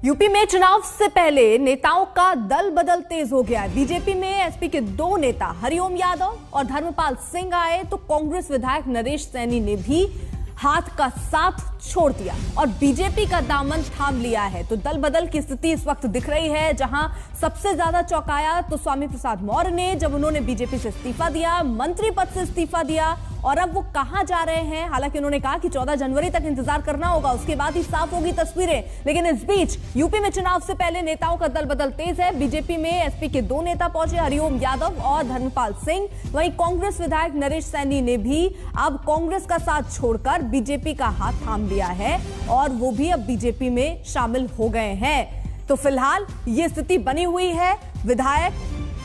UP में चुनाव से पहले नेताओं का दल बदल तेज हो गया है। बीजेपी में एसपी के दो नेता हरिओम यादव और धर्मपाल सिंह आए तो कांग्रेस विधायक नरेश सैनी ने भी हाथ का साथ छोड़ दिया और बीजेपी का दामन थाम लिया है। तो दल बदल की स्थिति इस वक्त दिख रही है, जहां सबसे ज्यादा चौंकाया तो स्वामी प्रसाद मौर्य ने, जब उन्होंने बीजेपी से इस्तीफा दिया, मंत्री पद से इस्तीफा दिया। और अब वो कहां जा रहे हैं, हालांकि उन्होंने कहा कि 14 जनवरी तक इंतजार करना होगा, उसके बाद ही साफ होगी तस्वीरें। लेकिन इस बीच यूपी में चुनाव से पहले नेताओं का दल बदल तेज है। बीजेपी में एसपी के दो नेता पहुंचे, हरिओम यादव और धर्मपाल सिंह। वहीं कांग्रेस विधायक नरेश सैनी ने भी अब कांग्रेस का साथ छोड़कर बीजेपी का हाथ थाम लिया है और वो भी अब बीजेपी में शामिल हो गए हैं। तो फिलहाल ये स्थिति बनी हुई है, विधायक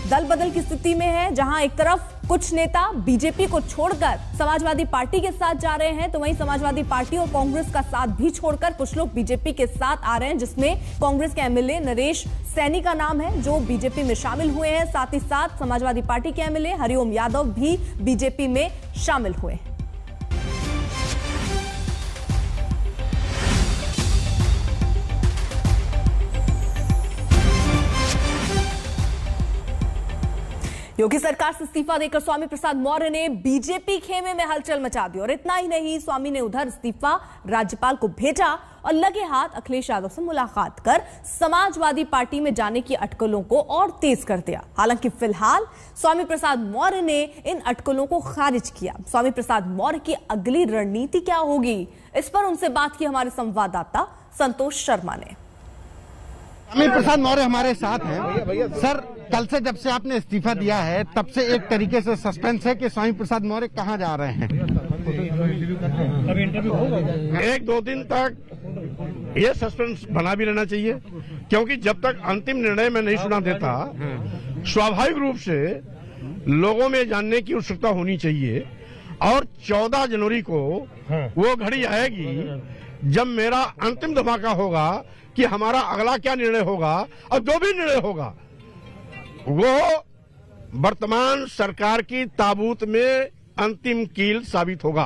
दल बदल की स्थिति में है, जहां एक तरफ कुछ नेता बीजेपी को छोड़कर समाजवादी पार्टी के साथ जा रहे हैं, तो वहीं समाजवादी पार्टी और कांग्रेस का साथ भी छोड़कर कुछ लोग बीजेपी के साथ आ रहे हैं, जिसमें कांग्रेस के एमएलए नरेश सैनी का नाम है, जो बीजेपी में शामिल हुए हैं। साथ ही साथ समाजवादी पार्टी के एमएलए हरिओम यादव भी बीजेपी में शामिल हुए हैं। योगी सरकार से इस्तीफा देकर स्वामी प्रसाद मौर्य ने बीजेपी खेमे में हलचल मचा दी। और इतना ही नहीं, स्वामी ने उधर इस्तीफा राज्यपाल को भेजा और लगे हाथ अखिलेश यादव से मुलाकात कर समाजवादी पार्टी में जाने की अटकलों को और तेज कर दिया। हालांकि फिलहाल स्वामी प्रसाद मौर्य ने इन अटकलों को खारिज किया। स्वामी प्रसाद मौर्य की अगली रणनीति क्या होगी, इस पर उनसे बात की हमारे संवाददाता संतोष शर्मा ने। स्वामी प्रसाद मौर्य हमारे साथ हैं। सर, कल से जब से आपने इस्तीफा दिया है तब से एक तरीके से सस्पेंस है कि स्वामी प्रसाद मौर्य कहां जा रहे हैं। एक दो दिन तक ये सस्पेंस बना भी रहना चाहिए, क्योंकि जब तक अंतिम निर्णय में नहीं सुना देता, स्वाभाविक रूप से लोगों में जानने की उत्सुकता होनी चाहिए। और 14 जनवरी को वो घड़ी आएगी जब मेरा अंतिम धमाका होगा कि हमारा अगला क्या निर्णय होगा, और जो भी निर्णय होगा वो वर्तमान सरकार की ताबूत में अंतिम कील साबित होगा।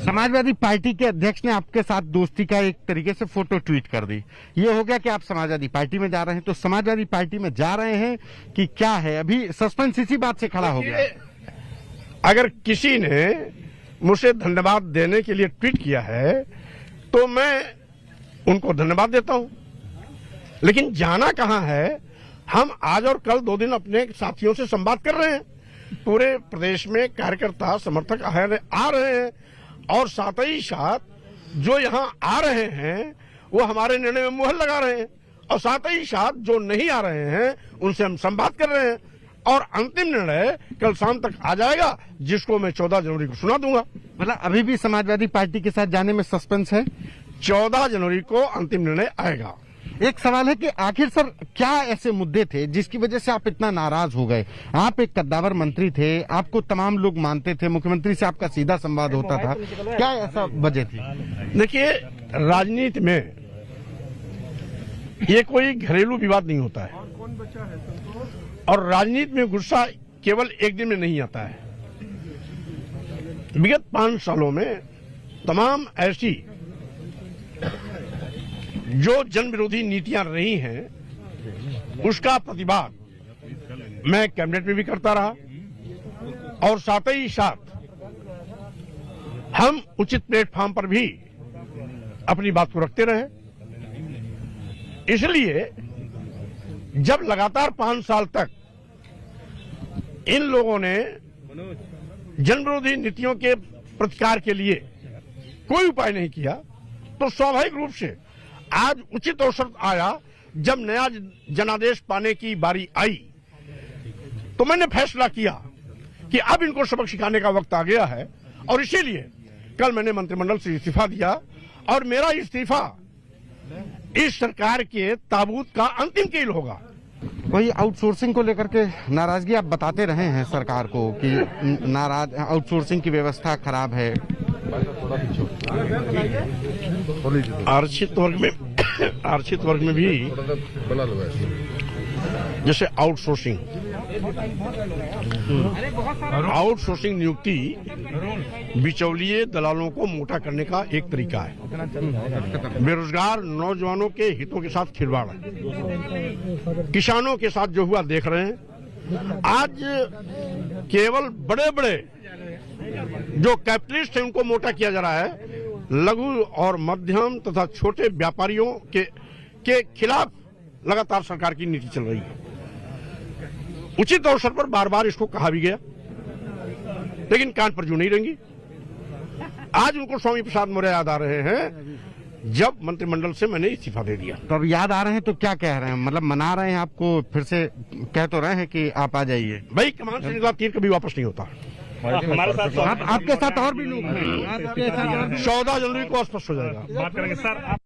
समाजवादी पार्टी के अध्यक्ष ने आपके साथ दोस्ती का एक तरीके से फोटो ट्वीट कर दी। ये हो गया कि आप समाजवादी पार्टी में जा रहे हैं, तो समाजवादी पार्टी में जा रहे हैं कि क्या है, अभी सस्पेंस इसी बात से खड़ा हो गया। अगर किसी ने मुझे धन्यवाद देने के लिए ट्वीट किया है तो मैं उनको धन्यवाद देता हूं, लेकिन जाना कहां है, हम आज और कल 2 दिन अपने साथियों से संवाद कर रहे हैं। पूरे प्रदेश में कार्यकर्ता समर्थक आ रहे हैं और साथ ही साथ जो यहां आ रहे हैं वो हमारे निर्णय में मुहर लगा रहे हैं, और साथ ही साथ जो नहीं आ रहे हैं उनसे हम संवाद कर रहे हैं। और अंतिम निर्णय कल शाम तक आ जाएगा, जिसको मैं 14 जनवरी को सुना दूंगा। मतलब अभी भी समाजवादी पार्टी के साथ जाने में सस्पेंस है। 14 जनवरी को अंतिम निर्णय आएगा। एक सवाल है कि आखिर सर क्या ऐसे मुद्दे थे जिसकी वजह से आप इतना नाराज हो गए। आप एक कद्दावर मंत्री थे, आपको तमाम लोग मानते थे, मुख्यमंत्री से आपका सीधा संवाद होता था, क्या ऐसा वजह थी? देखिए, राजनीति में ये कोई घरेलू विवाद नहीं होता है, और राजनीति में गुस्सा केवल एक दिन में नहीं आता है। विगत 5 सालों में तमाम ऐसी जो जन विरोधी नीतियां रही हैं उसका प्रतिवाद मैं कैबिनेट में भी करता रहा, और साथ ही साथ हम उचित प्लेटफॉर्म पर भी अपनी बात को रखते रहे। इसलिए जब लगातार 5 साल तक इन लोगों ने जन विरोधी नीतियों के प्रतिकार के लिए कोई उपाय नहीं किया, तो स्वाभाविक रूप से आज उचित अवसर आया जब नया जनादेश पाने की बारी आई, तो मैंने फैसला किया कि अब इनको सबक सिखाने का वक्त आ गया है। और इसीलिए कल मैंने मंत्रिमंडल से इस्तीफा दिया, और मेरा इस्तीफा इस सरकार के ताबूत का अंतिम कील होगा। वही आउटसोर्सिंग को लेकर के नाराजगी आप बताते रहे हैं सरकार को कि आउटसोर्सिंग की व्यवस्था खराब है। आरक्षित वर्ग में भी जैसे आउटसोर्सिंग नियुक्ति बिचौलिए दलालों को मोटा करने का एक तरीका है। बेरोजगार नौजवानों के हितों के साथ खिलवाड़ है। किसानों के साथ जो हुआ देख रहे हैं। आज केवल बड़े बड़े जो कैपिटलिस्ट हैं उनको मोटा किया जा रहा है। लघु और मध्यम तथा छोटे व्यापारियों के खिलाफ लगातार सरकार की नीति चल रही है। उचित अवसर पर बार बार इसको कहा भी गया, लेकिन कान पर जू नहीं रहेंगी। आज उनको स्वामी प्रसाद मौर्य याद आ रहे हैं जब मंत्रिमंडल से मैंने इस्तीफा दे दिया। तो अब याद आ रहे हैं तो क्या कह रहे हैं, मतलब मना रहे हैं आपको, फिर से कह तो रहे हैं कि आप आ जाइए। भाई कमान से निकला तीर कभी वापस नहीं होता। हमारे साथ आपके साथ और भी लोग हैं। 14 जनवरी को स्पष्ट हो जाएगा। बात करेंगे सर।